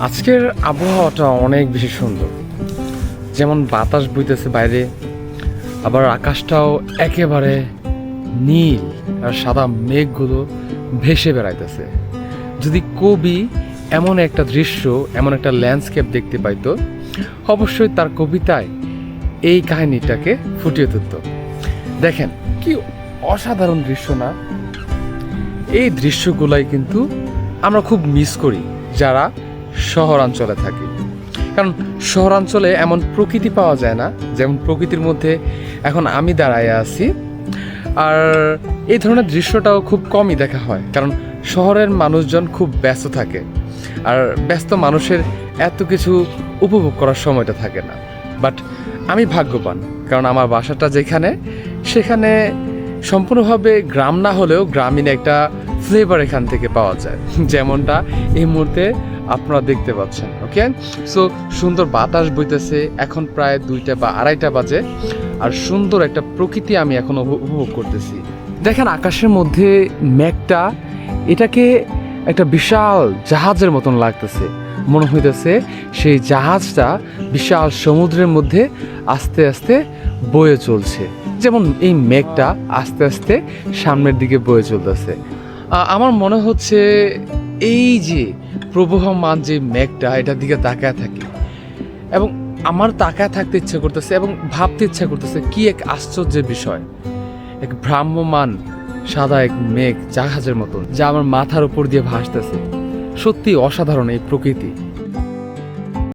আজকের আবহাওয়াটা অনেক বেশি সুন্দর। যেমন বাতাস বইতেছে বাইরে, আবার আকাশটাও একেবারে নীল আর সাদা মেঘগুলো ভেসে বেড়াইতেছে। যদি কবি এমন একটা দৃশ্য, এমন একটা ল্যান্ডস্কেপ দেখতে পাইতো, অবশ্যই তার কবিতায় এই কাহিনীটাকে ফুটিয়ে তুলত। দেখেন কি অসাধারণ দৃশ্য না? এই দৃশ্যগুলাই কিন্তু আমরা খুব মিস করি যারা শহরাঞ্চলে থাকি। কারণ শহরাঞ্চলে এমন প্রকৃতি পাওয়া যায় না, যেমন প্রকৃতির মধ্যে এখন আমি দাঁড়ায় আছি। আর এই ধরনের দৃশ্যটাও খুব কমই দেখা হয়, কারণ শহরের মানুষজন খুব ব্যস্ত থাকে, আর ব্যস্ত মানুষের এত কিছু উপভোগ করার সময়টা থাকে না। বাট আমি ভাগ্যবান, কারণ আমার বাসাটা যেখানে, সেখানে সম্পূর্ণভাবে গ্রাম না হলেও গ্রামীণ একটা ফ্লেভার এখান থেকে পাওয়া যায়, যেমনটা এই মুহূর্তে আপনারা দেখতে পাচ্ছেন। ওকে, সো সুন্দর বাতাস বইতেছে, এখন প্রায় 2টা বা 2:30 বাজে, আর সুন্দর একটা প্রকৃতি আমি এখন উপভোগ করতেছি। দেখেন আকাশের মধ্যে মেঘটা, এটাকে একটা বিশাল জাহাজের মতন লাগতেছে। মনে হইতেছে সেই জাহাজটা বিশাল সমুদ্রের মধ্যে আস্তে আস্তে বয়ে চলছে, যেমন এই মেঘটা আস্তে আস্তে সামনের দিকে বয়ে চলতেছে। আমার মনে হচ্ছে এই যে প্রবহমান যে মেঘটা, এটার দিকে তাকায় থাকি, এবং আমার তাকায় থাকতে ইচ্ছা করতেছে এবং ভাবতে ইচ্ছা করতেছে কি এক আশ্চর্যের বিষয়। এক ভ্রাম্যমান সাদা এক মেঘ জাহাজের মতন, যা আমার মাথার উপর দিয়ে ভাসতেছে। সত্যি অসাধারণ এই প্রকৃতি।